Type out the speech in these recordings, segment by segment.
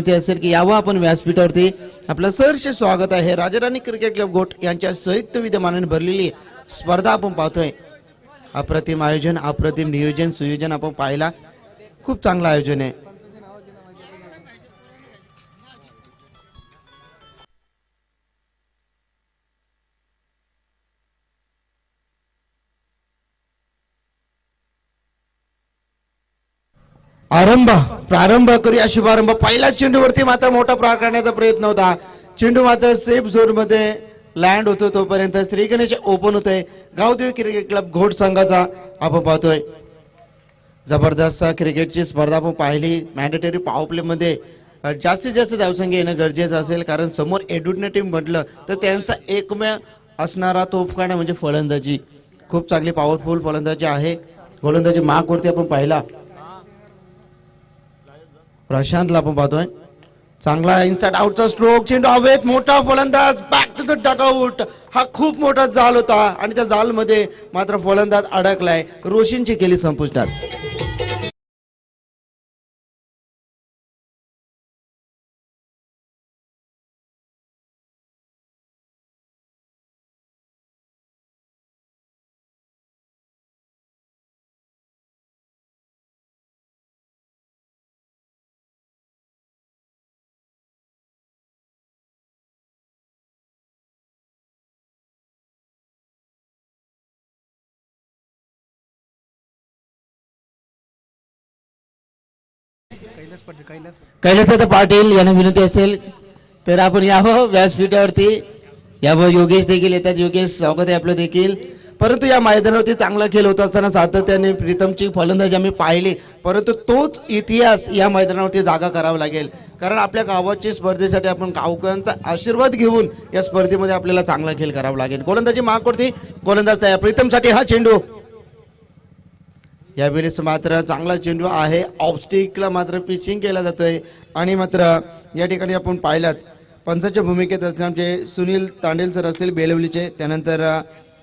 ते असेल की यावं आपण व्यासपीठावरती. आपलं सहर्ष स्वागत आहे. राजाराणी क्रिकेट क्लब गोट यांच्या संयुक्त विद्यमानाने भरलेली स्पर्धा आपण पाहतोय. अप्रतिम आयोजन, अप्रतिम नियोजन, सुयोजन आपण पाहिला. खूप चांगलं आयोजन आहे. प्रारंभ करूया. शुभारंभ पहिला चेंडूवरती मात्र मोठा प्रहार करण्याचा प्रयत्न होता. चेंडू मात्र सेफ झोन मध्ये लँड होतो. तोपर्यंत श्री गणेश ओपन होतोय. गावदेवी क्रिकेट क्लब घोट संघाचा आपण पाहतोय. जबरदस्त क्रिकेटची स्पर्धा आपण पाहिली. मॅन्डेटरी पॉवर प्ले मध्ये जास्तीत जास्त धावसंख्या येणं गरजेचं असेल, कारण समोर एडुटने टीम म्हटलं तर त्यांचा एकमेव असणारा तोफखाना म्हणजे फलंदाजी. खूप चांगली पॉवरफुल फलंदाजी आहे. गोलंदाजी मागवरती आपण पाहिला. प्रशांतला आपण पाहतोय. चांगला इनसाइड आउटचा स्ट्रोक. चेंडू हवेत. मोठा फलंदाज बॅक टू द डगआउट. हा खूप मोठा जाल होता आणि त्या जालमध्ये मात्र फलंदाज अडकलाय. रोशींची केली संपुष्टात. कैलासदादा पाटील यांना विनंती असेल तर आपण यावं व्यासपीठावरती. यावं. योगेश देखील येतात. योगेश स्वागत आहे आपलं देखील. परंतु या मैदानावरती चांगला खेळ होत असताना सातत्याने प्रीतमची फलंदाजी आम्ही पाहिली, परंतु तोच इतिहास या मैदानावरती जागा करावा लागेल, कारण आपल्या गावाच्या स्पर्धेसाठी आपण गावकऱ्यांचा आशीर्वाद घेऊन या स्पर्धेमध्ये आपल्याला चांगला खेळ करावा लागेल. गोलंदाजी मागवरती. गोलंदाज तयार. प्रीतमसाठी हा चेंडू. यावेळेस मात्र चांगला चेंडू आहे. ऑफस्टिकला मात्र पिचिंग केला जातोय आणि मात्र या ठिकाणी आपण पाहिलात पंचाच्या भूमिकेत असतील आमचे सुनील तांडेल सर असतील बेलवलीचे, त्यानंतर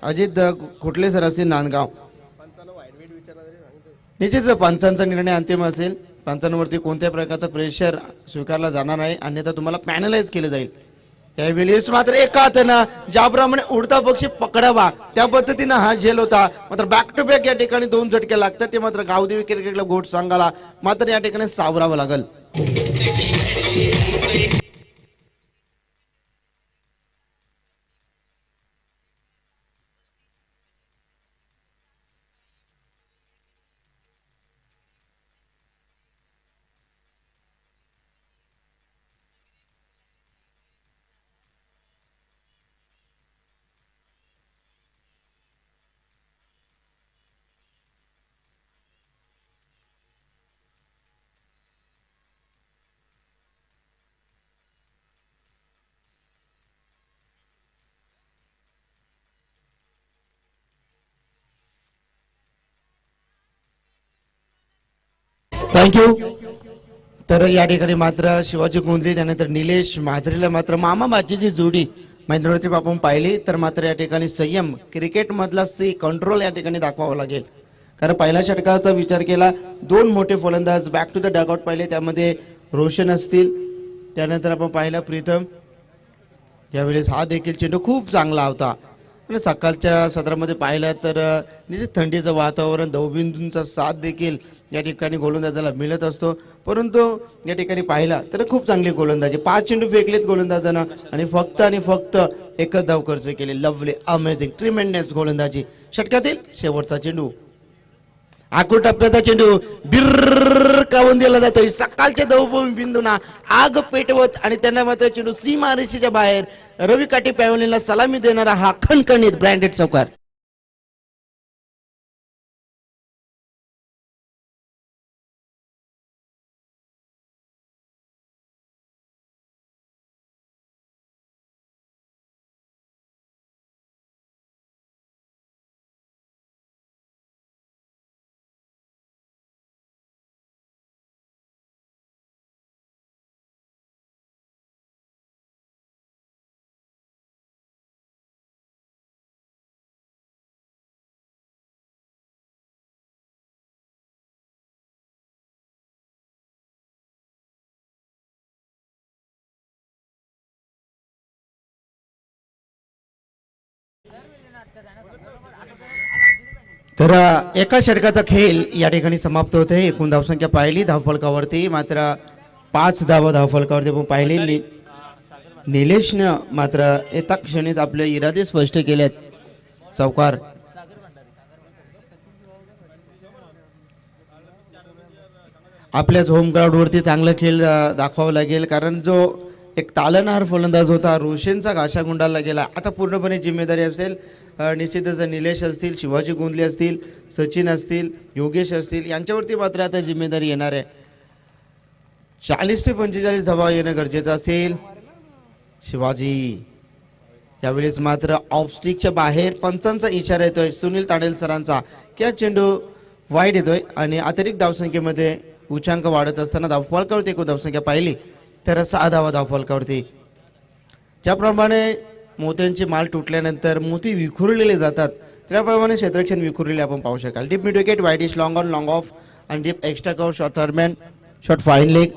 अजित खुटले सर असतील नांदगाव. निश्चित पंचांचा निर्णय अंतिम असेल. पंचांवरती कोणत्या प्रकारचा प्रेशर स्वीकारला जाणार नाही, अन्यथा तुम्हाला पॅनलाइज केलं जाईल. त्यावेळेस मात्र एका हातानं ज्याप्रमाणे उडता पक्षी पकडावा त्या पद्धतीनं हा झेल होता. मात्र बॅक टू बॅक या ठिकाणी दोन झटके लागतात. ते मात्र गावदेवी क्रिकेट क्लब घोट संघाला मात्र या ठिकाणी सावरावं लागल. थँक्यू. तर या ठिकाणी मात्र शिवाजी गोंधळे त्यानंतर निलेश म्हात्रेला मात्र मामा बाचीची जोडी मैदानावरती आपण पाहिली, तर मात्र या ठिकाणी संयम क्रिकेट मधला कंट्रोल या ठिकाणी दाखवावा लागेल, कारण पहिल्या षटकाचा विचार केला दोन मोठे फलंदाज बॅक टू द डगआउट पाहिले, त्यामध्ये रोशन असतील, त्यानंतर आपण पाहिला प्रीतम. यावेळेस हा देखील चेंडू खूप चांगला होता आणि सकाळच्या सत्रामध्ये पाहिलं तर निश्चित थंडीचं वातावरण, दवबिंदूंचा साथ देखील या ठिकाणी गोलंदाजाला मिळत असतो, परंतु या ठिकाणी पाहिला तर खूप चांगली गोलंदाजी. 5 चेंडू फेकलेत गोलंदाजानं आणि फक्त एकच धाव खर्च केली. लवली, अमेझिंग, ट्रिमेंडस गोलंदाजी. षटकातील शेवटचा चेंडू, आखूड टप्प्याचा चेंडू बिर्र कावून दिला जातोय. सकाळच्या दवभूमी बिंदूना आग पेटवत आणि त्यांना मात्र चेंडू सीमारेषेच्या बाहेर रवी काटे पॅव्हलियनला सलामी देणारा हा खणखणीत ब्रँडेड चौकार. तर एका षटकाचा खेळ या ठिकाणी समाप्त होते. एकूण धावसंख्या पाहिली धावफलकावरती मात्र 5 धावा धावफलकावरती आपण पाहिली. निलेशनं मात्र एका क्षणीच आपले इरादे स्पष्ट केलेत. चौकार आपल्याच होम ग्राउंडवरती चांगला खेळ दाखवावा लागेल, कारण जो एक तालनहार फलंदाज होता रोशनचा घाशा गुंडाळला गेला. आता पूर्णपणे जिम्मेदारी असेल निश्चितच निलेश असतील, शिवाजी गोंधले असतील, सचिन असतील, योगेश असतील यांच्यावरती मात्र आता जिम्मेदारी येणार आहे. 40 ते 45 धावा येणं गरजेचं असेल. शिवाजी यावेळेस मात्र ऑफस्टिकच्या बाहेर पंचांचा इशारा येतोय सुनील तांडेल सरांचा की हा चेंडू वाईड येतोय आणि अतिरिक्त धावसंख्येमध्ये उच्चांक वाढत असताना धावफलकावरती एकूण धावसंख्या पाहिली तर 6 धावा धावफलकावरती. ज्याप्रमाणे मोत्यांचे माल तुटल्यानंतर मोती विखुरलेले जातात त्याप्रमाणे क्षेत्ररक्षण विखुरलेले आपण पाहू शकाल. डीप मिड विकेट, वाईड इश, लॉंग ऑन, लॉंग ऑफ आणि deep extra cover, short third man, short fine leg.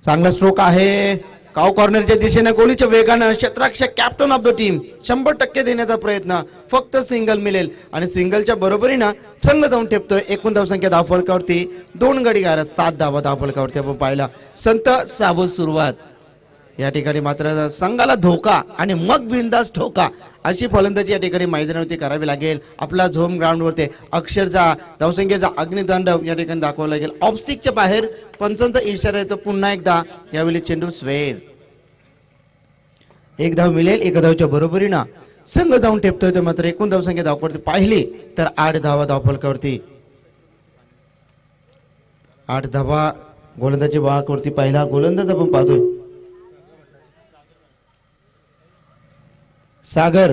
चांगला स्ट्रोक आहे. काव कॉर्नरच्या दिशेने गोलीच्या वेगानं क्षेत्ररक्षक कॅप्टन ऑफ द टीम 100% देण्याचा प्रयत्न. फक्त सिंगल मिळेल आणि सिंगलच्या बरोबरीनं संघ जाऊन ठेपतोय. एकूण धावसंख्या धावफलकावरती 2 गडी गारत 7 धावा धावफलकावरती आपण पाहिला. संत साबूत सुरुवात या ठिकाणी मात्र संघाला धोका आणि मग बिंदास ठोका अशी फलंदाजी या ठिकाणी मैदानावरती करावी लागेल. आपला झोम ग्राउंडवरती अक्षरचा धावसंख्येचा अग्निदंड या ठिकाणी दाखवावा लागेल. ऑफस्टिकच्या बाहेर पंचांचा इशारा येतो पुन्हा एकदा. यावेळी चेंडू स्वेर. 1 धाव मिळेल. 1 धावच्या बरोबरीनं संघ जाऊन ठेपतोय. तर मात्र एकूण धावसंख्या धावफलकावरती पाहिली तर 8 धावा धावफलकावरती. 8 धावा गोलंदाजी वाहकावरती पाहिला. गोलंदाज आपण पाहतोय सागर.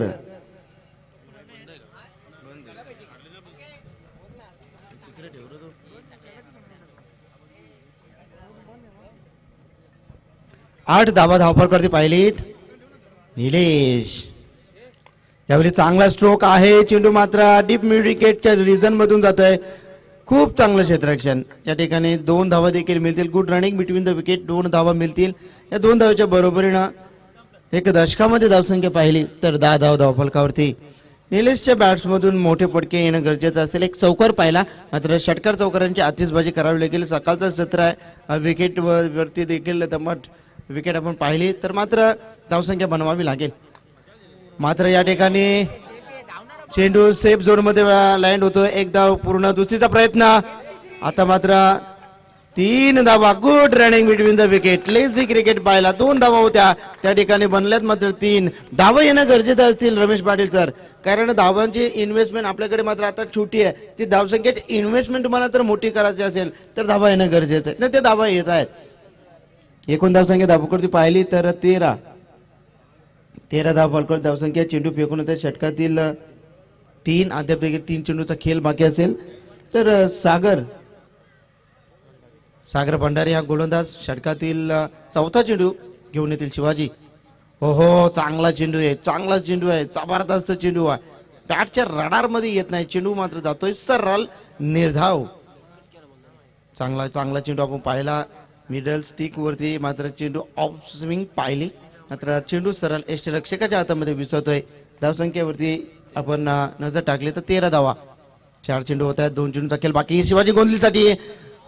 आठ धावा धावफलकावरती पाहिलीत. निलेश यावेळी चांगला स्ट्रोक आहे. चेंडू मात्र डीप मिड विकेटच्या रिजन मधून जात आहे. खूप चांगलं क्षेत्ररक्षण. या ठिकाणी 2 धावा देखील मिळतील. Good running between the wicket. 2 धावा मिळतील. या 2 धावाच्या बरोबरीनं 1 दशकामध्ये धावसंख्या पाहिली तर 10 धाव धावफलकावरती. निलेशच्या बॅट्समधून मोठे फटके येणं गरजेचं असेल. 1 चौकार पाहिला मात्र षटकार चौकारांची आतिषबाजी करावी लागेल. सकाळचं सत्र आहे. विकेट वरती देखील दमट विकेट आपण पाहिली तर मात्र धावसंख्या बनवावी लागेल. मात्र या ठिकाणी चेंडू सेफ झोन मध्ये लँड होतो. 1 धाव पूर्ण. दुसरीचा प्रयत्न. आता मात्र 3 धावा. Good running between the wicket. Lazy cricket पाहिला. 2 धावा होत्या त्या ठिकाणी बनल्यात मात्र 3 धावा येणं गरजेचं असतील रमेश पाटील सर, कारण धावांची इन्व्हेस्टमेंट आपल्याकडे मात्र आता छोटी आहे. ती धावसंख्येची इन्व्हेस्टमेंट तुम्हाला तर मोठी करायची असेल तर धावा येणं गरजेचं आहे. नाही ते धावा येत आहेत. एकूण धावसंख्या धावफलकावरती पाहिली तर 13 धावफलकावरती धावसंख्या. चेंडू फेकून होत्या षटकातील 3 अद्याप देखील 3 चेंडूचा खेळ बाकी असेल तर सागर भंडारी हा गोलंदाज षटकातील 4था चेंडू घेऊन येतील. शिवाजी हो चांगला चेंडू आहे. चांगला चेंडू आहे. जबरदस्त चेंडू आहे. बॅटच्या रडार मध्ये येत नाही. चेंडू मात्र जातोय सरळ निर्धाव. चांगला चेंडू आपण पाहिला. मिडल स्टिक वरती मात्र चेंडू ऑफ स्विंग पाहिली मात्र चेंडू सरळ यष्टिरक्षकाच्या हातामध्ये विसरतोय. धावसंख्येवरती आपण नजर टाकली तर 13 धावा. 4 चेंडू होत आहेत. 2 चेंडूचा खेळ बाकी. शिवाजी गोंधलीसाठी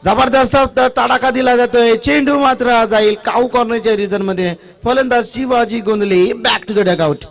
जबरदस्त तडाखा दिला जातोय. चेंडू मात्र जाईल काऊ कॉर्नरच्या रिजन मध्ये. फलंदाज Shivaji Gondhale back to the dugout.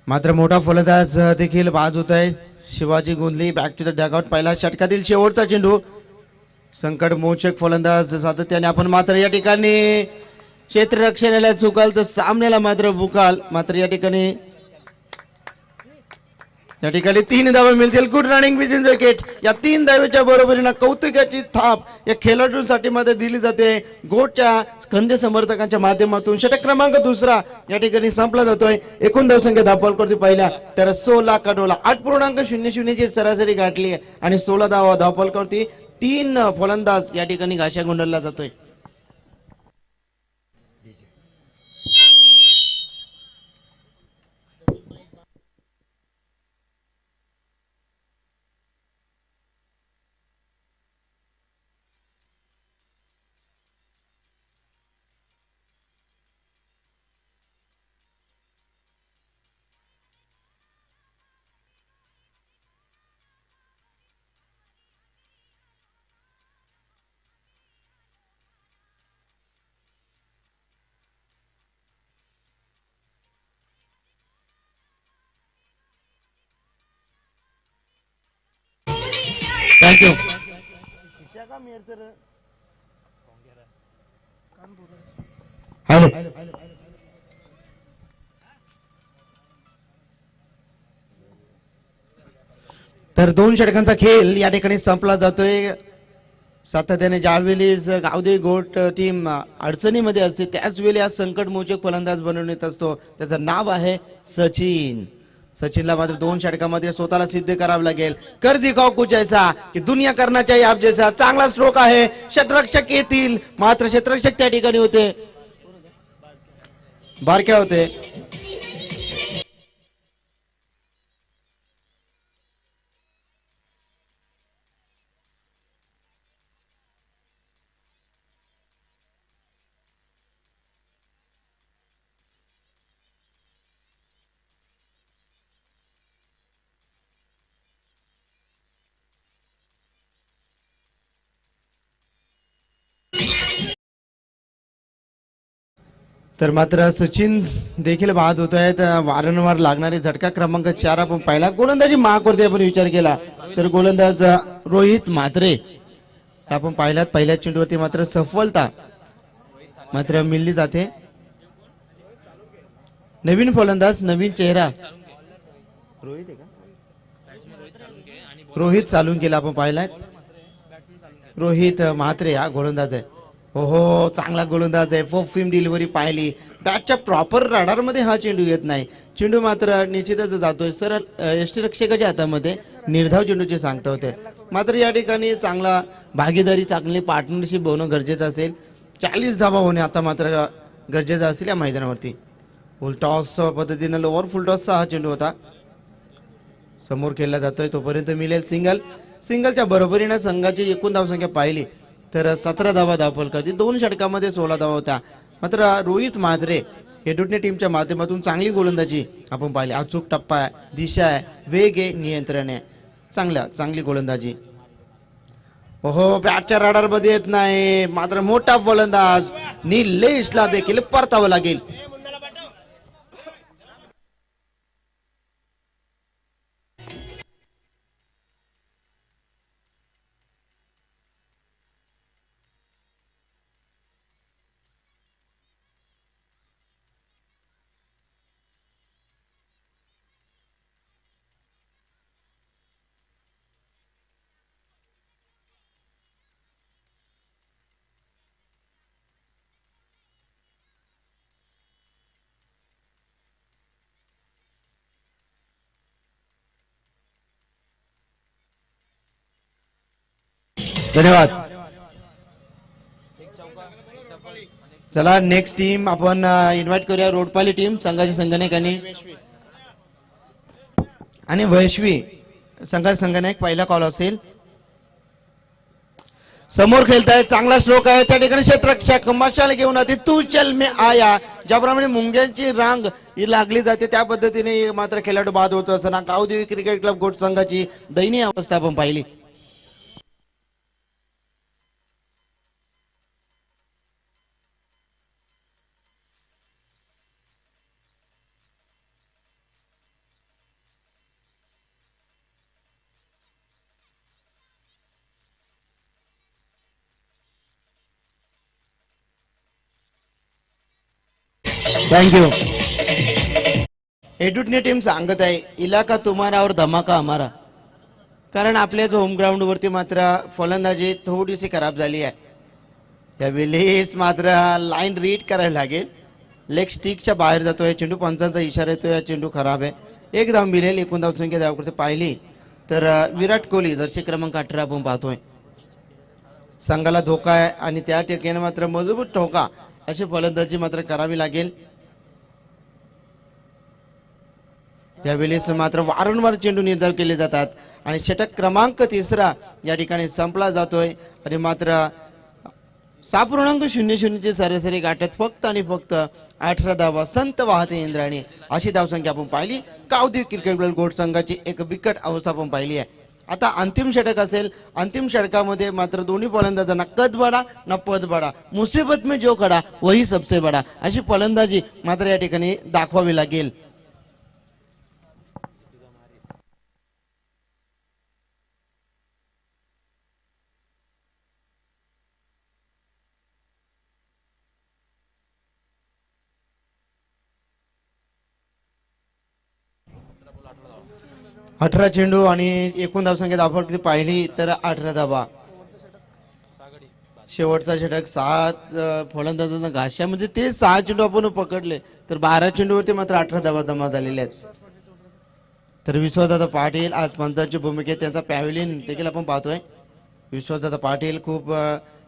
मात्र मोठा फलंदाज देखील बाद होत आहे. Shivaji Gondhali back to the dugout. पहिला षटकातील शेवटचा चेंडू. संकट मोचक फलंदाज सातत्याने आपण मात्र या ठिकाणी क्षेत्ररक्षणाला चुकाल तर सामन्याला मात्र बुकाल. मात्र या ठिकाणी या ठिकाणी 3 धावा मिळतील. Good running within wicket. या 3 धावेच्या बरोबरीनं कौतुकाची थाप या खेळाडूंसाठी मध्ये दिली जाते. गोटच्या खंदे समर्थकांच्या माध्यमातून षटक क्रमांक दुसरा या ठिकाणी संपला जातोय. एकूण धावसंख्या धावफलकावरती पाहिल्या तर 16 कडोला 8.00 ची सरासरी गाठली आहे आणि 16 धावा धावफलकावरती 3 फलंदाज या ठिकाणी घाशा गुंडळला जातोय. थँक्यू. हॅलो. तर 2 षटकांचा खेळ या ठिकाणी संपला जातोय. सातत्याने ज्यावेळी गावदेवी गोट टीम अडचणीमध्ये असते त्याच वेळी आज संकटमोचक फलंदाज बनवून येत असतो. त्याचं नाव आहे सचिन. सचिनला मात्र 2 षटकामध्ये स्वतःला सिद्ध करावं लागेल. कर दिखाओ कुछ ऐसा की दुनिया करना चाहिए आप जैसा. चांगला स्ट्रोक आहे. क्षेत्ररक्षक येतील मात्र क्षेत्ररक्षक त्या ठिकाणी होते बारक्या होते. तर मात्र सचिन देखील बाद होत आहेत. वारंवार लागणारे झटका क्रमांक 4 आपण पाहिला. गोलंदाजी महाकोरते आपण विचार केला तर गोलंदाज रोहित म्हात्रे आपण पाहिलात. पहिल्या चेंडूवरती मात्र सफलता मात्र मिळली जाते. नवीन फलंदाज नवीन चेहरा रोहित आहे का? रोहित चालून केला आपण पाहिलाय. रोहित म्हात्रे हा गोलंदाज आहे. हो हो चांगला गोलंदाज आहे. फिम डिलिव्हरी पाहिली. बॅटच्या प्रॉपर राडार मध्ये हा चेंडू येत नाही. चेंडू मात्र निश्चितच जातोय सरळ यष्टीरक्षकाच्या हातामध्ये. निर्धाव चेंडूचे सांगता होते मात्र या ठिकाणी चांगला भागीदारी चांगली पार्टनरशिप होणं गरजेचं असेल. 40 धावा होणे आता मात्र गरजेचं असेल या मैदानावरती. फुल टॉस पद्धतीनं लोअर फुल टॉसचा हा चेंडू होता. समोर खेळला जातोय तोपर्यंत मिळेल सिंगल. सिंगलच्या बरोबरीनं संघाची एकूण धावसंख्या पाहिली तर 17 धावा धावफलकावरती. 2 षटकामध्ये 16 धावा होत्या. मात्र रोहित म्हात्रे हेडुटणे टीमच्या माध्यमातून चांगली गोलंदाजी आपण पाहिली. अचूक टप्पा आहे, दिशा आहे, वेग आहे, नियंत्रण आहे. चांगली गोलंदाजी. हो बॅटच्या राडार मध्ये येत नाही मात्र मोठा फलंदाज निलेशला देखील परतावं लागेल. धन्यवाद. चला नेक्स्ट टीम आपण इन्व्हाइट करूया. रोडपाली टीम संघाचे संघनायक आणि वैश्वी संघाचे संघनायक. पहिला कॉल असेल. समोर खेळताय चांगला स्ट्रोक आहे त्या ठिकाणी. क्षेत्ररक्षक मशाल घेऊन आधी तू चल में आया. ज्याप्रमाणे मुंग्यांची रांग ही लागली जाते त्या पद्धतीने मात्र खेळाडू बाद होतो. असताना गावदेवी क्रिकेट क्लब गोट संघाची दयनीय अवस्था आपण पाहिली. थँक्यू. एडुटने टीम सांगत आहे इलाका तुम्हारा और धमाका हमारा. कारण आपल्याच होम ग्राउंड वरती मात्र फलंदाजी थोडीशी खराब झाली आहे. यावेळेस मात्र लाईन रीड करायला लागेल. लेग स्टिकच्या बाहेर जातोय चेंडू. पंचांचा इशारा येतोय हा चेंडू खराब आहे. एक धाव मिळेल. एकूण धाव संख्या धावकृती पाहिली तर विराट कोहली जर्सी क्रमांक 18 आपण पाहतोय. संघाला धोका आहे आणि त्या ठिकाणी मात्र मजबूत ठोका अशी फलंदाजी मात्र करावी लागेल. यावेळेस मात्र वारंवार चेंडू निर्धाव केले जातात आणि षटक क्रमांक 3 या ठिकाणी संपला जातोय आणि मात्र 6.00 ची सरासरी गाठत फक्त आणि फक्त 18 धावा संत वाहते इंद्रायणी अशी धावसंख्या आपण पाहिली. कावदी क्रिकेट क्लब गोट संघाची एक बिकट अवस्था आपण पाहिली आहे. आता अंतिम षटक असेल. अंतिम षटकामध्ये मात्र दोन्ही फलंदाजांना कद बडा ना पद बडा, मुसीबत में जो खडा वही सबसे बडा अशी फलंदाजी मात्र या ठिकाणी दाखवावी लागेल. अठरा चेंडू आणि एकूण धावसंख्या धावफलक पाहिली तर 18 धावा. शेवटचा षटक 7 फलंदाजांना घाशा म्हणजे ते 6 चेंडू आपण पकडले तर 12 चेंडूवरती मात्र 18 धावा जमा झालेल्या आहेत. तर विश्वदादा पाटील आज पंचांची भूमिकेत त्यांचा पॅव्हिलियन देखील आपण पाहतोय. विश्वदादा पाटील खूप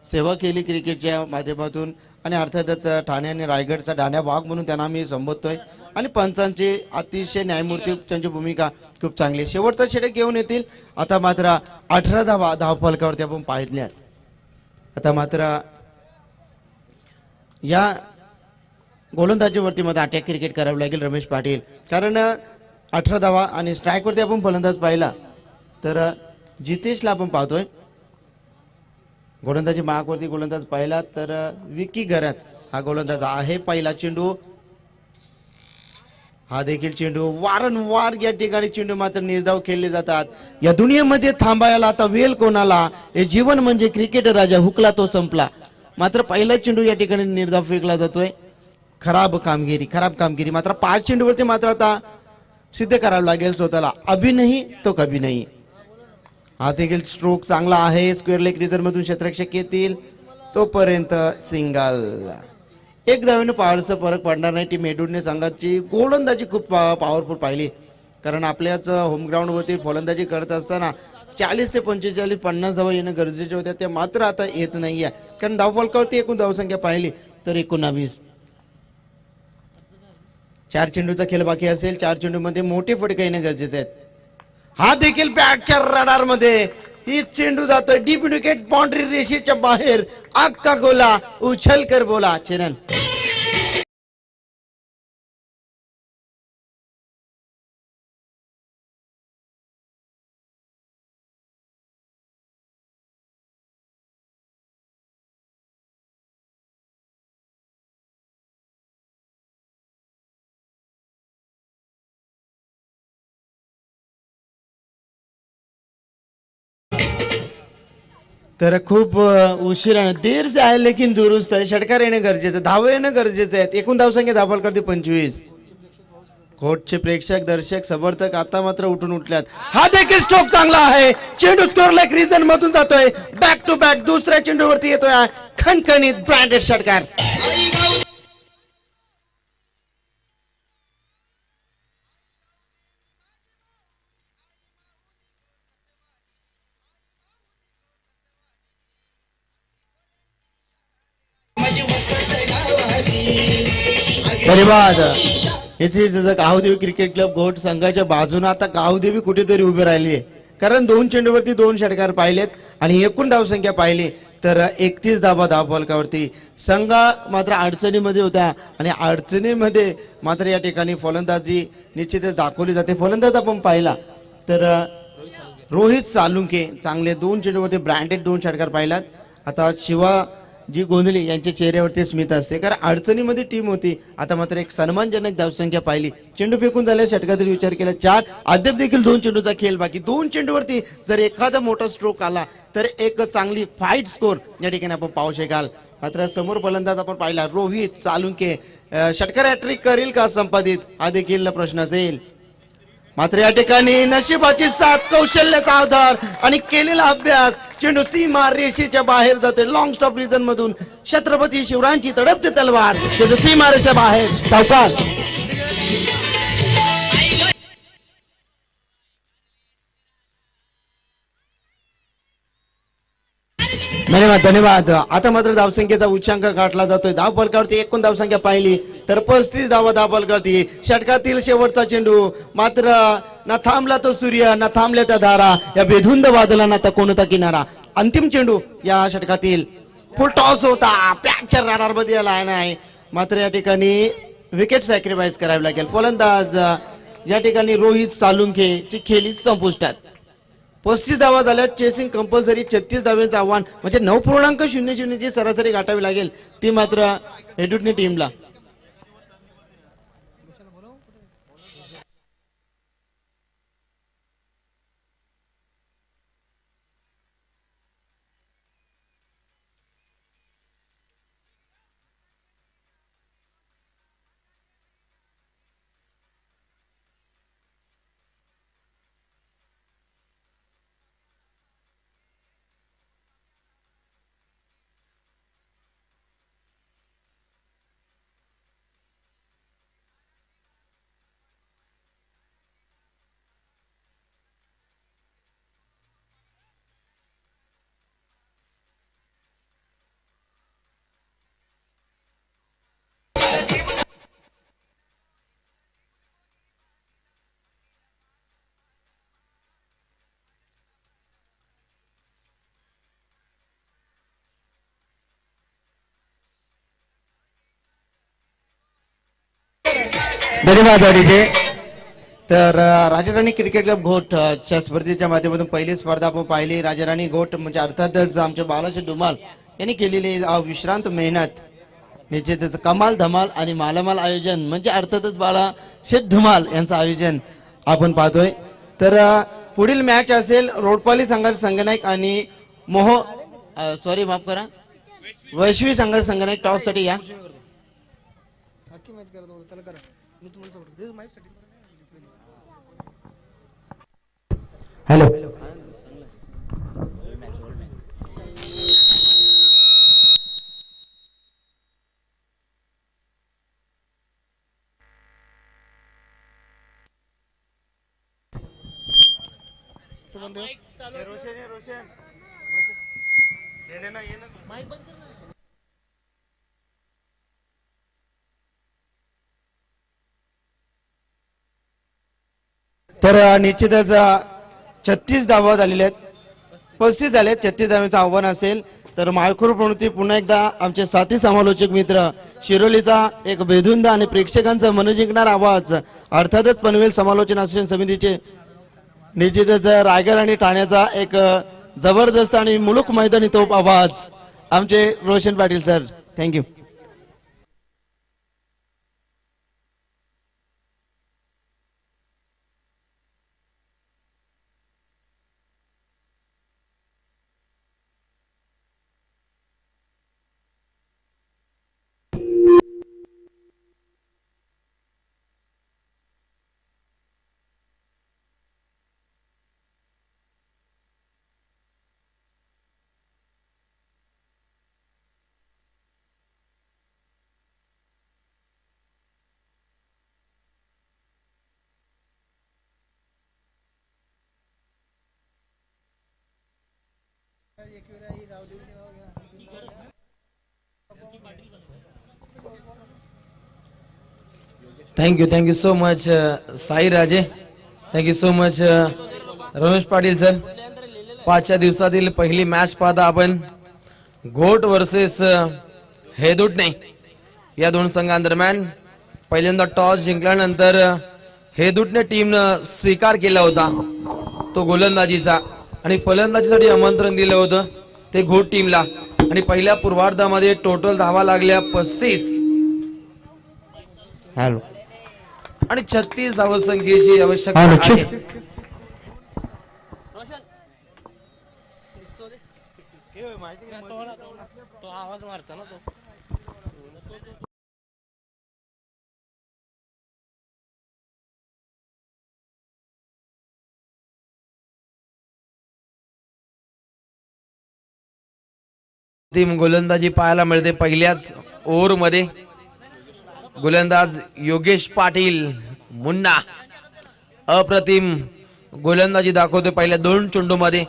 सेवा केली क्रिकेटच्या माध्यमातून आणि अर्थातच ठाणे आणि रायगडचा डाण्या भाग म्हणून त्यांना मी संबोधतोय आणि पंचांची अतिशय न्यायमूर्ती त्यांची भूमिका खूप चांगली. शेवटचा षटक घेऊन येतील. आता मात्र 18 धावा धावफलकावरती आपण पाहिल्या. आता मात्र या गोलंदाजीवरती मात्र अटॅक क्रिकेट करावं लागेल रमेश पाटील. कारण 18 धावा आणि स्ट्राईकवरती आपण फलंदाज पाहिला तर जितेशला आपण पाहतोय. गोलंदाजी मार्कवरती गोलंदाज पाहिला तर विकी घरात हा गोलंदाज आहे. पहिला चेंडू हा देखील चेंडू. वारंवार या ठिकाणी चेंडू मात्र निर्धाव खेळले जातात. या दुनियेमध्ये थांबायला आता वेळ कोणाला. हे जीवन म्हणजे क्रिकेट राजा हुकला तो संपला. मात्र पहिला चेंडू या ठिकाणी निर्धाव फेकला जातोय. खराब कामगिरी मात्र 5 चेंडूवरती मात्र आता सिद्ध करावं लागेल स्वतःला. अभी नाही तो कभी नाही. हा देखील स्ट्रोक चांगला आहे. स्क्वेअर लेग रिझर्व मधून क्षेत्ररक्षक येतील तोपर्यंत सिंगल. एक धावेने फारसं फरक पडणार नाही. टीम एडुडने संघाची गोलंदाजी खूप पॉवरफुल पाहिली. कारण आपल्याच होम ग्राउंड वरती फलंदाजी करत असताना 40 ते 45 50 धावा येणं गरजेचे होते. ते मात्र आता येत नाहीये. कारण धावफलकावरती एकूण धावसंख्या पाहिली तर 19. 4 चेंडूचा खेळ बाकी असेल. 4 चेंडूमध्ये मोठे फटके येणं गरजेचे आहेत. हा देखील बॅटच्या रडार मध्ये ही चेंडू जातोय डीप विकेट बाउंड्री रेषेच्या बाहेर. अक्का गोला उछल कर बोला चेरन. तर खूप उशिराने देर से आहे लेकिन दुरुस्त आहे. षटकार येणं गरजेचं, धाव येणं गरजेचं आहे. एकूण धावसंख्या धावफल करते 25. कोर्टचे प्रेक्षक दर्शक समर्थक आता मात्र उठून उठल्यात. हा देखील स्ट्रोक चांगला आहे. चेंडू स्कोअर लेग रिजन मधून जातोय. बॅक टू बॅक दुसऱ्या चेंडूवरती येतोय खणखणीत ब्रँडेड षटकार. धन्यवाद. इथे गावदेवी क्रिकेट क्लब घोट संघाच्या बाजूने आता गावदेवी कुठेतरी उभी राहिली आहे. कारण 2 चेंडूवरती 2 षटकार पाहिलेत आणि एकूण धावसंख्या पाहिली तर 31 धावा धावफलकावरती. संघ मात्र अडचणीमध्ये होता आणि अडचणीमध्ये मात्र या ठिकाणी फलंदाजी निश्चितच दाखवली जाते. फलंदाज आपण पाहिला तर रोहित सालुंके चांगले 2 चेंडूवरती ब्रँडेड 2 षटकार पाहिलात. आता शिवा जी गोंधळी यांच्या चेहऱ्यावरती स्मित असते, कारण अडचणीमध्ये टीम होती. आता मात्र एक सन्मानजनक धावसंख्या पाहिली. चेंडू फेकून झाल्या, षटकातील विचार केला 4. अद्याप देखील 2 चेंडूचा खेळ बाकी. 2 चेंडूवरती जर एखादा मोठा स्ट्रोक आला तर एक चांगली फाईट स्कोर या ठिकाणी आपण पाहू शकाल. मात्र समोर फलंदाज आपण पाहिला रोहित चालुंके, षटकार हॅट्रिक करील का संपादित हा देखील प्रश्न असेल. मात्र या ठिकाणी नशिबाची साथ, कौशल्याचा आधार आणि केलेला अभ्यास, चेंडू सीमा रेषेच्या बाहेर जाते. लॉंग स्टॉप रिजन मधून छत्रपती शिवरायांची तडपते तलवार, चेंडू सीमा रेषा बाहेर. सावकार धन्यवाद धन्यवाद. आता मात्र धावसंख्येचा उच्चांक गाठला जातोय. धाव फलकावरती एकूण धावसंख्या पाहिली तर 35 धावा धाव फलकावरती. षटकातील शेवटचा चेंडू मात्र ना थांबला तो सूर्य ना थांबल्या त्या धारा, या बेधुंद वादळांना तर कोणता किनारा. अंतिम चेंडू या षटकातील फुल टॉस होता, पॅचच्या राडार मध्ये आला नाही. मात्र या ठिकाणी विकेट सॅक्रिफाईस करावी लागेल. फलंदाज या ठिकाणी रोहित सालुंखे ची खेळी संपुष्टात. 35 धावा झाल्या, चेसिंग कंपल्सरी. 36 धाव्यांचं आव्हान म्हणजे 9.00 ची सरासरी गाठावी लागेल, ती मात्र हेडुटने टीमला. धन्यवाद अडीजे. तर राजाराणी क्रिकेट क्लब घोट च्या स्पर्धेच्या माध्यमातून पहिली स्पर्धा आपण पाहिली. राजाराणी घोट म्हणजे अर्थातच आमचे बालाशेठ धुमाल यांनी केलेली विश्रांत मेहनत, निश्चितच कमाल धमाल आणि मालामाल आयोजन म्हणजे अर्थातच बालाशेठ धुमाल यांचं आयोजन आपण पाहतोय. तर पुढील मॅच असेल रोडपाली संघाचा संघनायक आणि माफ करा वैश्वी संघाचा संघनायक. टॉस साठी या. हॅलो तर निश्चितच 36 धावा झालेल्या आहेत, 35 झाले. 36 धावांचं आव्हान असेल तर मायक्रो प्रवृत्ती पुन्हा एकदा आमचे साथी समालोचक मित्र शिरोलीचा एक बेधुंद आणि प्रेक्षकांचा मन जिंकणारा आवाज, अर्थातच पनवेल समालोचन असोसिएशन समितीचे निश्चितच रायगड आणि ठाण्याचा एक जबरदस्त आणि मुलुक मैदानी तोप आवाज आमचे Roshan Patil sir. Thank you. Thank you so much Sai Raje. Thank you so much Ramesh Patil sir. 5च्या दिवसातील पहिली मॅच पाहता आपण घोट वर्सेस हेदुटणे या दोन संघांदरम्यान. पहिल्यांदा टॉस जिंकल्यानंतर हेदुटणे टीमनं स्वीकार केला होता तो गोलंदाजीचा आणि फलंदाजीसाठी आमंत्रण दिलं होतं. ते घोट टीमला. आणि पहिल्या पूर्वार्धामध्ये टोटल धावा लागल्या 35 हॅलो आणि 36 धावसंख्येची आवश्यकता हॅलो, आहे. टीम गोलंदाजी पाहायला मिळते पहिल्याच ओव्हर मध्ये. गोलंदाज योगेश पाटील मुन्ना अप्रतिम गोलंदाजी दाखवते. पहिल्या 2 चेंडू मध्ये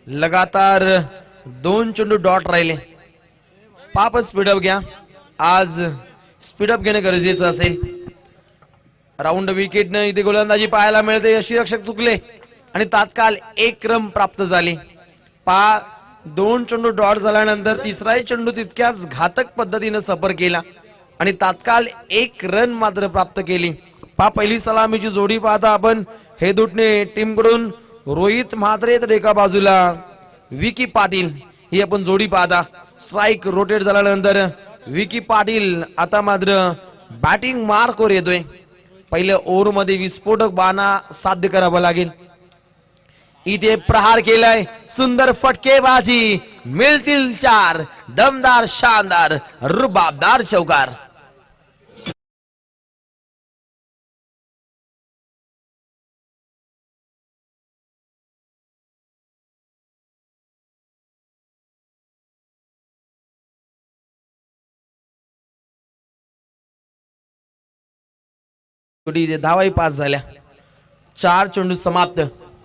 लगातार 2 चेंडू डॉट राहिले. पाप स्पीडअप घ्या, आज स्पीडअप घेणं गरजेचं असेल. राऊंड विकेटनं इथे गोलंदाजी पाहायला मिळते. यष्टीरक्षक चुकले आणि तात्काळ 1 रन प्राप्त झाली. 2 चेंडू डॉट झाल्यानंतर तिसराही चेंडू तितक्याच घातक पद्धतीनं सफर केला आणि तात्काळ 1 रन मात्र प्राप्त केली. पहिली सलामीची जोडी पाहता आपण. हे दुटणे टीम कडून रोहित म्हात्रे तर एका बाजूला विकी पाटील ही आपण जोडी पाहता. स्ट्राईक रोटेट झाल्यानंतर विकी पाटील आता मात्र बॅटिंग मार्कवर येतोय. पहिल्या ओव्हर मध्ये विस्फोटक बाणा साध्य करावा लागेल. इथे प्रहार केलाय, सुंदर फटकेबाजी, मिळतील 4, दमदार शानदार रुबाबदार चौकार. धावाही 5 झाल्या. 4 चेंडू समाप्त.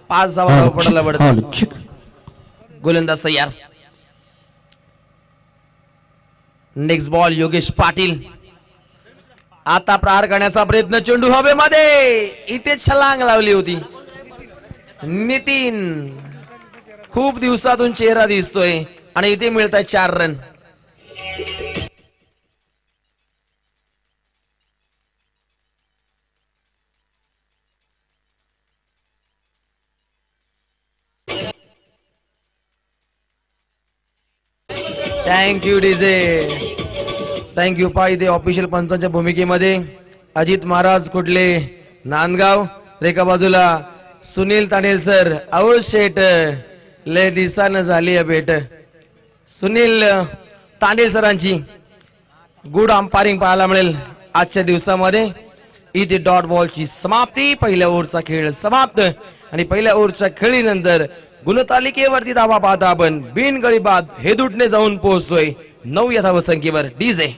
5 धावा पडायला पडत. गोलंदाज तयार. Next ball Yogesh Patil. आता प्रहार करण्याचा प्रयत्न. चेंडू हवेमध्ये. इथे छलांग लावली होती. नितीन खूप दिवसातून चेहरा दिसतोय आणि इथे मिळतात 4 रन. Thank you DJ, thank you. इथे ऑफिशियल पंचांच्या भूमिकेमध्ये अजित महाराज कुठले नांदगाव, एका बाजूला सुनील तांडेल सर. अहो शेट लय दिवसानं झाली भेट. सुनील तांडेल सरांची गुड अंपायरिंग पाहायला मिळेल आजच्या दिवसामध्ये. इथे डॉट बॉलची समाप्ती. पहिल्या ओव्हरचा खेळ समाप्त आणि पहिल्या ओव्हरच्या खेळीनंतर गुणतालिकेवरती धावा पाहता आपण. बिनगडी बाद हे दुटणे जाऊन पोहोचतोय 9 या धावसंख्येवर. DJ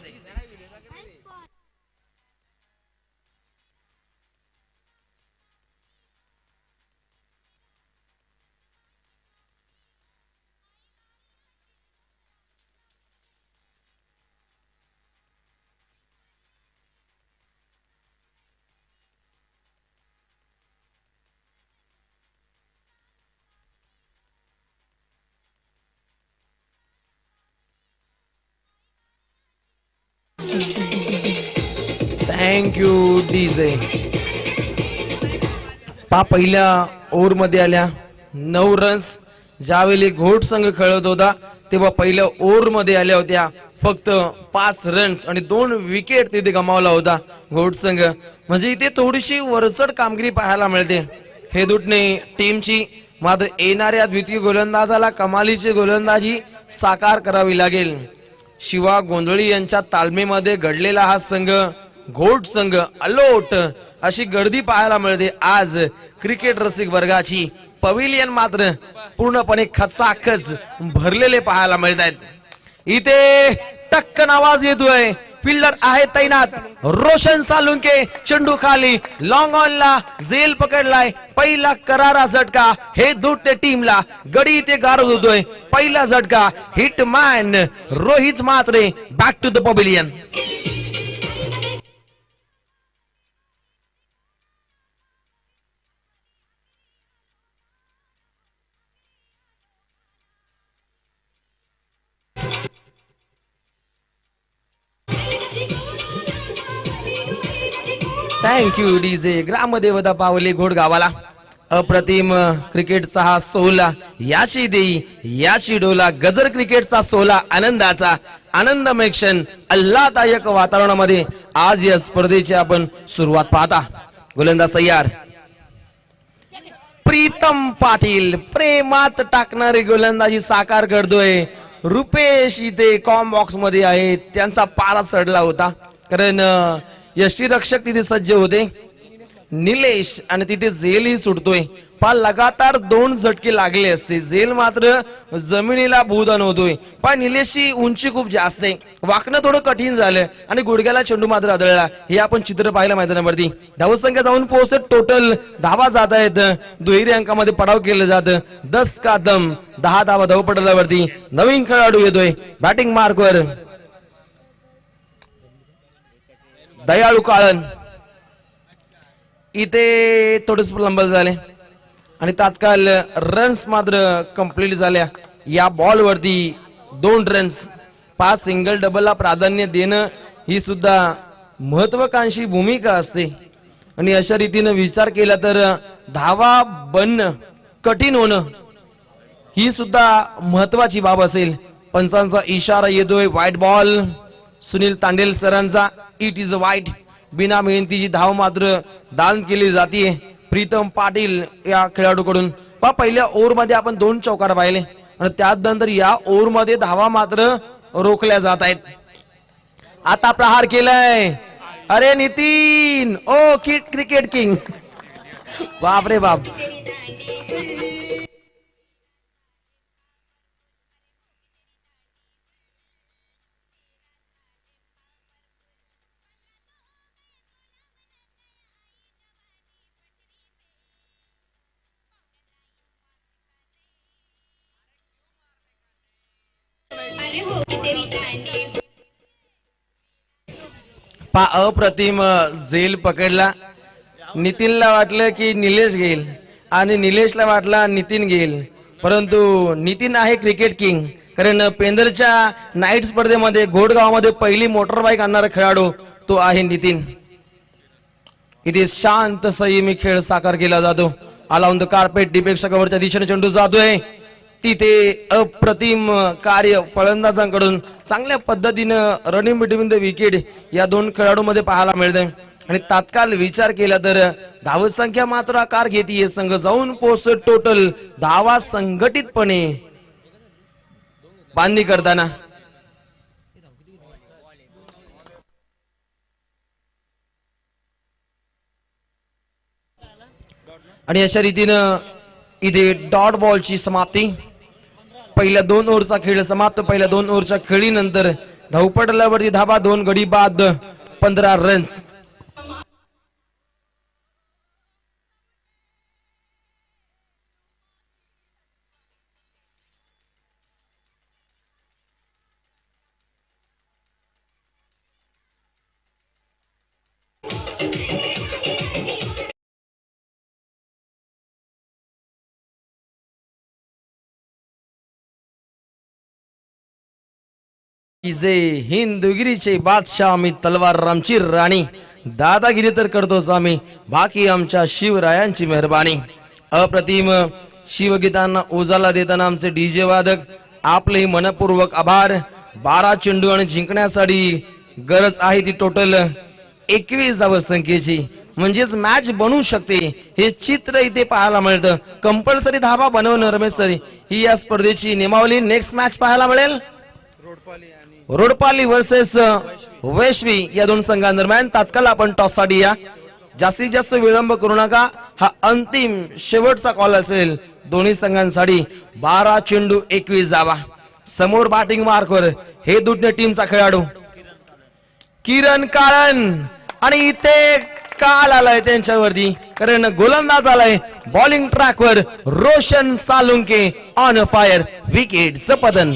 thank you DJ. पहिल्या ओव्हर मध्ये आल्या 9 रन्स. ज्यावेळी घोट संघ खेळत होता तेव्हा पहिल्या ओव्हर मध्ये आल्या होत्या फक्त 5 रन्स आणि 2 विकेट तिथे गमावला होता घोट संघ. म्हणजे इथे थोडीशी वरचढ कामगिरी पाहायला मिळते हे दुटणे टीमची. मात्र येणाऱ्या द्वितीय गोलंदाजाला कमालीची गोलंदाजी साकार करावी लागेल. शिवा गोंधळी यांच्या तालमीमध्ये घडलेला हा संघ घोट संघ अलोट अशी गर्दी पाहायला मिळते. आज क्रिकेट रसिक वर्गाची पवेलियन मात्र पूर्णपणे खचाखच भरलेले पाहायला मिळत आहेत. इथे टक्कन आवाज येतोय. फिल्डर आहे तैनात. रोशन सालुंके चेंडू खाली लॉंग ऑन ला झेल पकडलाय. पहिला करारा झटका हे दुटणे टीमला. गडी इथे गारद होतोय. पहिला झटका hitman Rohit Mhatre back to the pavilion. Thank you DJ. ग्रामदेवता पावली घोड गावाला. अप्रतिम क्रिकेटचा हा सोहळा, याची देई याची डोला, गजर क्रिकेटचा सोहळा, आनंदाचा आनंदमय क्षण, आल्हाददायक वातावरणामध्ये आज या स्पर्धेची आपण सुरुवात पाहता. गोलंदाज तयार, प्रीतम पाटील प्रेमात टाकणारी गोलंदाजी साकार करतोय. रुपेश इथे कॉम बॉक्स मध्ये आहेत, त्यांचा पारा चढला होता कारण यष्टीरक्षक तिथे सज्ज होते. निलेश आणि तिथे झेलही सुटतोय. पण लगातार 2 झटके लागले असते, झेल मात्र जमिनीला भूदान होतोय. पण निलेशची उंची खूप जास्त आहे, वाकणं थोडं कठीण झालं आणि गुडघ्याला चेंडू मात्र आदळला. हे आपण चित्र पाहिलं मैदानावरती. धावसंख्या जाऊन पोहोचत, टोटल धावा जात आहेत. दुहेरी अंकामध्ये पडाव केलं जातं. 10 का दम 10 धावा धावपटलावरती. नवीन खेळाडू येतोय बॅटिंग मार्कवर, दयाळू काळन. इथे थोडस लंबल झाले आणि तात्काळ रन्स मात्र कंप्लीट झाल्या. या बॉल वरती 2 रन्स. 5 सिंगल डबलला प्राधान्य देणं ही सुद्धा महत्वाकांक्षी भूमिका असते आणि अशा रीतीने विचार केला तर धावा बनणं कठीण होणं ही सुद्धा महत्वाची बाब असेल. पंचांचा इशारा येतोय, व्हाईट बॉल सुनील तांडेल सरांचा. It is a white. बिना मेहनतीची धाव मात्र दान केली जाते प्रीतम पाटील या खेळाडूकडून. पहिल्या ओव्हर मध्ये आपण 2 चौकार पाहिले आणि त्यानंतर या ओव्हर मध्ये धावा मात्र रोखल्या जात आहेत. आता प्रहार केलाय, अरे नितीन, ओ क्रिकेट किंग, बाप रे बाप. अप्रतिम झेल पकडला. नितीनला वाटलं की निलेश घेईल आणि निलेशला वाटला नितीन घेईल, परंतु नितीन आहे क्रिकेट किंग. कारण पेंदरच्या नाईट स्पर्धेमध्ये घोडगावमध्ये पहिली मोटर बाईक आणणारा खेळाडू तो आहे नितीन. इथे शांत संयमी खेळ साकार केला जातो. आला ऑन द कार्पेट, डिपेक्षा कव्हरच्या दिशेने चेंडू जातोय. तिथे अप्रतिम कार्य फलंदाजांकडून चांगल्या पद्धतीनं रनिंग बिटवीन द विकेट या 2 खेळाडूंमध्ये पाहायला मिळते. आणि तात्काळ विचार केला तर धावसंख्या मात्र आकार घेते. संघ जाऊन पोहोचत टोटल धावा संघटितपणे बांधणी करताना. आणि अशा रीतीनं इथे डॉट बॉलची समाप्ती. पहिल्या 2 ओव्हरचा खेळ समाप्त. पहिल्या 2 ओव्हरच्या खेळीनंतर धावपटलावरती धावा 2 गडी बाद 15 रन्स. जे हिंदुगिरीचे बादशाह आम्ही, तलवार रामची राणी, दादागिरी तर करतोच आम्ही, बाकी आमच्या शिवरायांची मेहरबानी. अप्रतिम शिवगीतांना उजाला देताना आमचे डीजे वादक आपले मनपूर्वक आभार. 12 चेंडू आणि जिंकण्यासाठी गरज आहे ती टोटल 21 धावसंख्येची, म्हणजेच मॅच बनवू शकते हे चित्र इथे पाहायला मिळतं. कंपल्सरी धावा बनवणं रमेश सर ही या स्पर्धेची नियमावली. नेक्स्ट मॅच पाहायला मिळेल रोडपाली वर्सेस वैश्वी या 2 संघांदरम्यान. तात्काळ आपण टॉस साठी या. जास्तीत जास्त विलंब करू नका, हा अंतिम शेवटचा कॉल असेल दोन्ही संघांसाठी. 12 चेंडू 21 धावा. समोर बॅटिंग मार्कवर हे दुसऱ्या टीमचा खेळाडू किरण काळन आणि इथे काल आलाय त्यांच्यावरती, कारण गोलंदाज आलाय बॉलिंग ट्रॅकवर रोशन सालुंके ऑन फायर. विकेटचं पतन.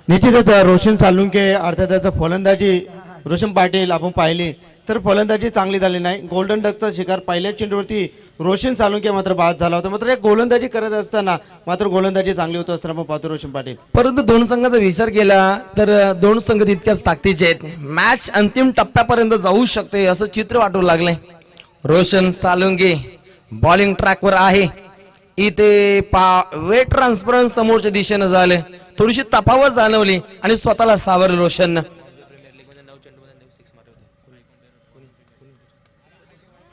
निश्चितच रोशन सालुंके अर्थात त्याचं फलंदाजी रोशन पाटील आपण पाहिली तर फलंदाजी चांगली झाली नाही. गोल्डन डकचा शिकार पहिल्याच चेंडूवरती रोशन सालुंके मात्र बाद झाला होता. मात्र एक गोलंदाजी करत असताना मात्र गोलंदाजी चांगली होत असताना आपण पाहतो रोशन पाटील. परंतु दोन संघाचा विचार केला तर दोन संघ तितक्याच ताकदीचे आहेत. मॅच अंतिम टप्प्यापर्यंत जाऊ शकते असं चित्र वाटू लागलंय. रोशन सालुंगे बॉलिंग ट्रॅकवर आहे. इथे वेट ट्रान्सफरन्स समोरच्या दिशेनं झालं, थोडीशी तफावत जाणवली आणि स्वतःला सावरलं रोशन.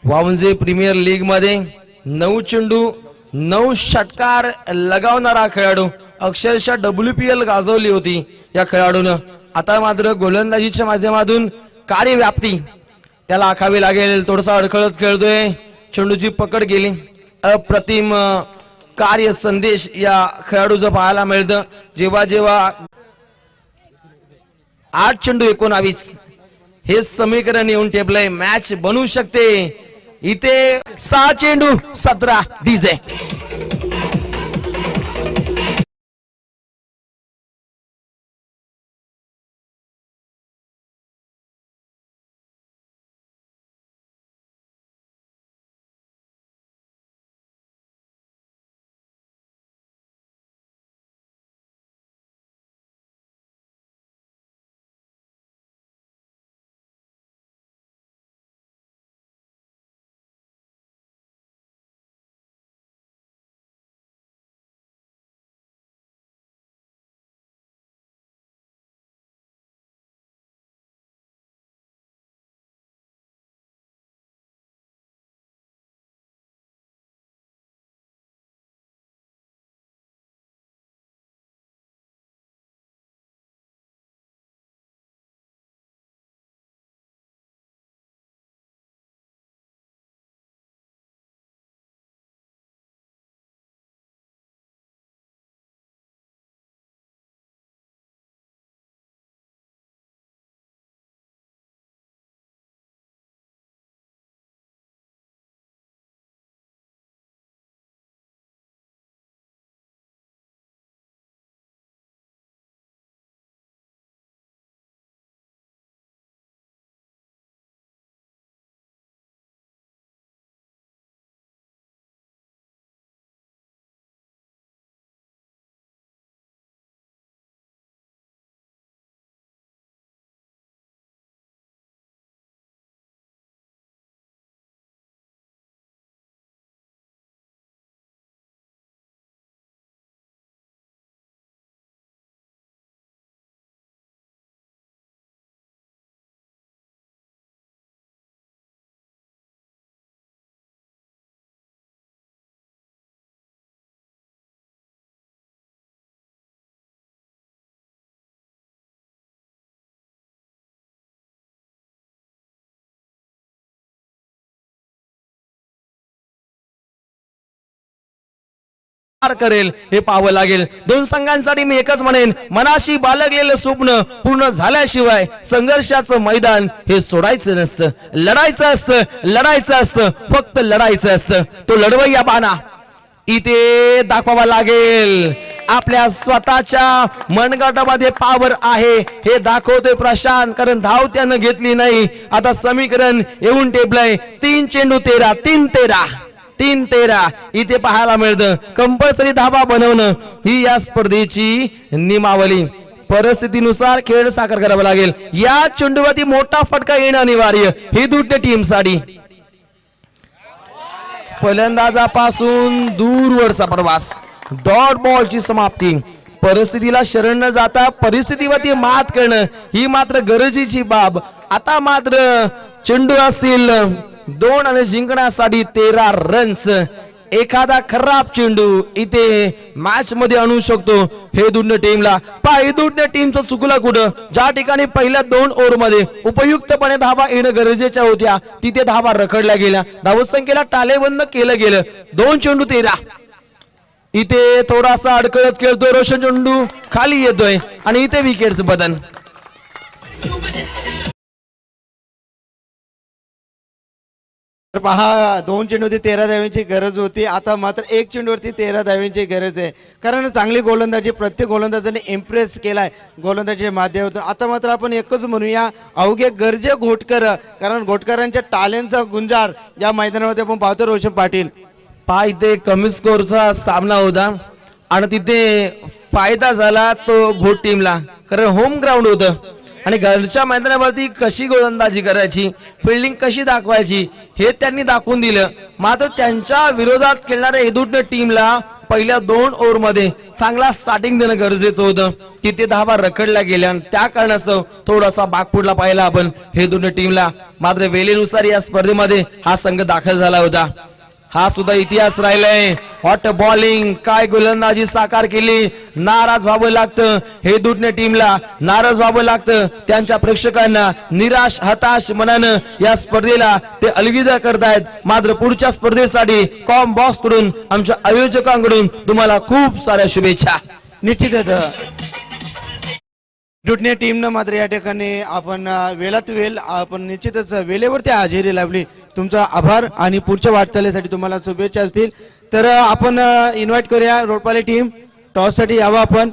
वावंजे प्रीमियर लीग मध्ये 9 चेंडू 9 षटकार लगावणारा खेळाडू, अक्षरशः WPL गाजवली होती या खेळाडूनं. आता मात्र गोलंदाजीच्या माध्यमातून कार्यव्याप्ती त्याला आखावी लागेल. थोडासा अडखळत खेळतोय, चेंडूची पकड गेली. अप्रतिम कार्य संदेश या खेळाडूचं पाहायला मिळतं. जेव्हा जेव्हा 8 चेंडू 19 हे समीकरण येऊन टेपलंय, मॅच बनू शकते. इथे 6 चेंडू 17 डीजे. करेल हे पाहावं लागेल. दोन संघांसाठी मी एकच म्हणेन, मनाशी बाळगलेलं स्वप्न पूर्ण झाल्याशिवाय संघर्षाचं मैदान हे सोडायचं नसतं. लढायचं असतं, लढायचं असतं, फक्त लढायचं असतं. तो लढवय्या बाणा इथे दाखवावा लागेल. आपल्या स्वतःच्या मनगटामध्ये पावर आहे हे दाखवतोय प्रशांत, कारण धाव त्यानं घेतली नाही. आता समीकरण येऊन टेपलंय 3 चेंडू 13 3-13 इथे पाहायला मिळतं. कंपल्सरी धाबा बनवणं ही या स्पर्धेची नियमावली. परिस्थितीनुसार खेळ साकार करावा लागेल. या चेंडूवरती मोठा फटका येणं अनिवार्य ही दुसऱ्या टीमसाठी. फलंदाजापासून दूरवरचा प्रवास, डॉट बॉलची समाप्ती. परिस्थितीला शरण न जाता परिस्थितीवरती मात करणं ही मात्र गरजेची बाब. आता मात्र चेंडू असतील 2 आणि जिंकण्यासाठी 13 रन्स. एखादा खराब चेंडू इथे मॅच मध्ये आणू शकतो हे दुसऱ्या टीमला. पाय दुसऱ्या टीमचं चुकलं कुठं, ज्या ठिकाणी पहिल्या 2 ओव्हर मध्ये उपयुक्तपणे धावा येणं गरजेच्या होत्या तिथे धावा रखडल्या गेल्या. धावसंख्येला टालेबंद केलं गेलं. 2 चेंडू 13 इथे थोडासा अडकळत खेळतोय रोशन, चेंडू खाली येतोय आणि इथे विकेटचं बदल. तर पहा 2 चेंडूवरती 13 धावांची गरज होती, आता मात्र 1 चेंडूवरती 13 धावांची गरज आहे. कारण चांगली गोलंदाजी प्रत्येक गोलंदाजाने इम्प्रेस केलाय गोलंदाजीच्या माध्यमातून. आता मात्र आपण एकच म्हणूया, अवघे गरजे घोटकर, कारण घोटकरांच्या टाळ्यांचा गुंजार या मैदानामध्ये आपण पाहतो. रोशन पाटील पहा इथे कमी स्कोरचा सामना होता आणि तिथे फायदा झाला तो घोट टीमला, कारण होम ग्राउंड होतं आणि घरच्या मैदानावरती कशी गोलंदाजी करायची, फिल्डिंग कशी दाखवायची हे त्यांनी दाखवून दिलं. मात्र त्यांच्या विरोधात खेळणाऱ्या हेदूटने टीमला पहिल्या 2 ओव्हरमध्ये चांगला स्टार्टिंग देणं गरजेचं होतं. तिथे धावा रखडल्या गेल्या आणि त्या कारणास्तव थोडासा बागपुडला पाहिला आपण हेदूटने टीमला. मात्र वेळेनुसार या स्पर्धेमध्ये हा संघ दाखल झाला होता. हा सुद्धा इतिहास राहिलाय. हॉट बॉलिंग, काय गोलंदाजी साकार केली. नाराज व्हावं लागतं हेदूटने टीमला, नाराज व्हावं लागतं त्यांच्या प्रेक्षकांना. निराश हताश मनानं या स्पर्धेला ते अलविदा करतायत. मात्र पुढच्या स्पर्धेसाठी कॉम बॉक्स कडून आमच्या आयोजकांकडून तुम्हाला खूप साऱ्या शुभेच्छा. निश्चितच जुटणे टीमनं मात्र या ठिकाणी आपण वेळात वेळ आपण निश्चितच वेळेवरती हजेरी लावली. तुमचा आभार आणि पुढच्या वाटचालीसाठी तुम्हाला शुभेच्छा असतील. तर आपण इन्व्हाइट करूया रोडपाले टीम, टॉससाठी यावं आपण.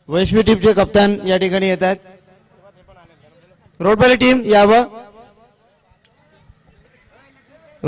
वैश्वी टीमचे कप्तान या ठिकाणी येत आहेत. रोडपाले टीम यावं.